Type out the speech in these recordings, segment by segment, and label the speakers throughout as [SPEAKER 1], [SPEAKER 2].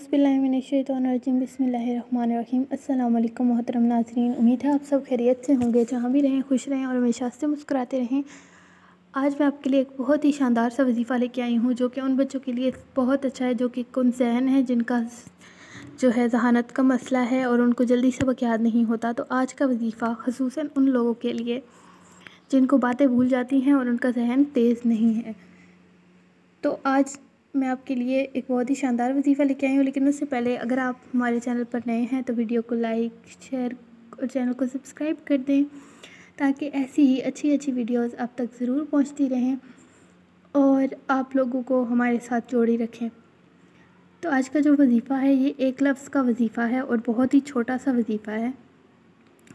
[SPEAKER 1] बिस्मिल्लाहिर्रहमानिर्रहीम बिस्मिल्लाहिर्रहमानिर्रहीम अस्सलाम वालेकुम मोहतरम नाज़रीन। उम्मीद है आप सब खैरियत से होंगे, जहाँ भी रहें खुश रहें और हमेशा से मुस्कुराते रहें। आज मैं आपके लिए एक बहुत ही शानदार सा वजीफ़ा लेके आई हूँ, जो कि उन बच्चों के लिए बहुत अच्छा है जो कि कम ज़हन है, जिनका जो है ज़हानत का मसला है और उनको जल्दी सबक याद नहीं होता। तो आज का वजीफ़ा ख़ुसूसन उन लोगों के लिए जिनको बातें भूल जाती हैं और उनका जहन तेज़ नहीं है। तो आज मैं आपके लिए एक बहुत ही शानदार वजीफ़ा लेके आई हूँ, लेकिन उससे पहले अगर आप हमारे चैनल पर नए हैं तो वीडियो को लाइक शेयर और चैनल को सब्सक्राइब कर दें, ताकि ऐसी ही अच्छी अच्छी वीडियोस आप तक ज़रूर पहुँचती रहें और आप लोगों को हमारे साथ जोड़ी रखें। तो आज का जो वजीफ़ा है ये एक लफ्ज़ का वजीफ़ा है और बहुत ही छोटा सा वजीफ़ा है,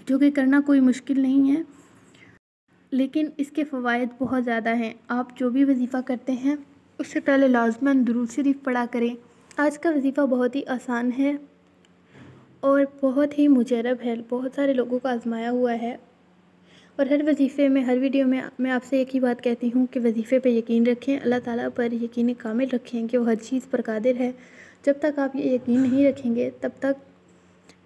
[SPEAKER 1] जो कि करना कोई मुश्किल नहीं है, लेकिन इसके फ़वाइद बहुत ज़्यादा हैं। आप जो भी वजीफ़ा करते हैं उससे पहले लाज़मन दुरूद शरीफ पढ़ा करें। आज का वजीफ़ा बहुत ही आसान है और बहुत ही मुजरब है, बहुत सारे लोगों को आज़माया हुआ है। और हर वजीफ़े में, हर वीडियो में मैं आपसे एक ही बात कहती हूँ कि वजीफ़े पे यकीन रखें, अल्लाह ताला पर यकीन कामिल रखें कि वो हर चीज़ पर कादिर है। जब तक आप ये यकीन नहीं रखेंगे तब तक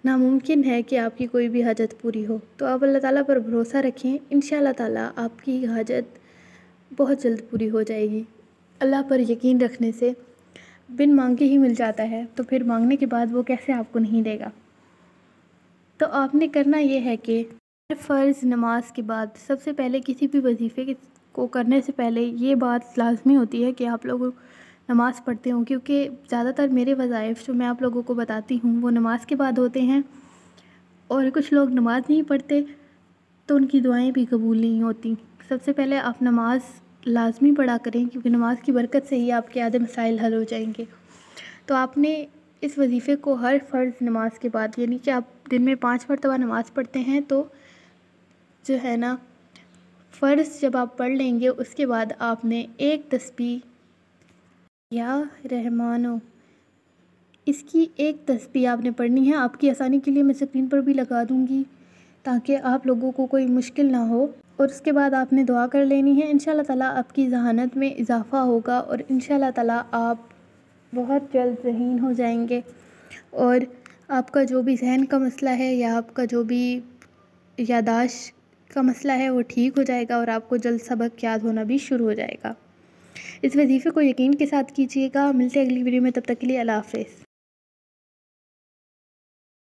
[SPEAKER 1] नामुमकिन है कि आपकी कोई भी हाजत पूरी हो। तो आप अल्लाह ताला पर भरोसा रखें, इंशाअल्लाह ताला आपकी हाजत बहुत जल्द पूरी हो जाएगी। अल्लाह पर यकीन रखने से बिन मांगे ही मिल जाता है, तो फिर मांगने के बाद वो कैसे आपको नहीं देगा। तो आपने करना ये है कि हर फ़र्ज़ नमाज के बाद सबसे पहले किसी भी वजीफ़े को करने से पहले ये बात लाजमी होती है कि आप लोग नमाज़ पढ़ते हों, क्योंकि ज़्यादातर मेरे वज़ाइफ़ जो मैं आप लोगों को बताती हूँ वो नमाज के बाद होते हैं और कुछ लोग नमाज़ नहीं पढ़ते तो उनकी दुआएं भी कबूल नहीं होती। सबसे पहले आप नमाज़ लाजमी पढ़ा करें, क्योंकि नमाज की बरकत से ही आपके आधे मसाइल हल हो जाएंगे। तो आपने इस वजीफ़े को हर फ़र्ज़ नमाज के बाद, यानी कि आप दिन में 5 मरतबा नमाज़ पढ़ते हैं, तो जो है ना फ़र्ज़ जब आप पढ़ लेंगे उसके बाद आपने एक तस्बीह या रहमानो, इसकी एक तस्बीह आपने पढ़नी है। आपकी आसानी के लिए मैं स्क्रीन पर भी लगा दूँगी ताकि आप लोगों को कोई मुश्किल ना हो। और उसके बाद आपने दुआ कर लेनी है, इंशाअल्लाह ताला आपकी ज़हानत में इजाफ़ा होगा और इंशाअल्लाह ताला आप बहुत जल्द ज़हीन हो जाएंगे और आपका जो भी जहन का मसला है या आपका जो भी यादाश्त का मसला है वो ठीक हो जाएगा और आपको जल्द सबक याद होना भी शुरू हो जाएगा। इस वजीफ़े को यकीन के साथ कीजिएगा। मिलते हैं अगली वीडियो में, तब तक के लिए अल्लाह हाफ़िज़।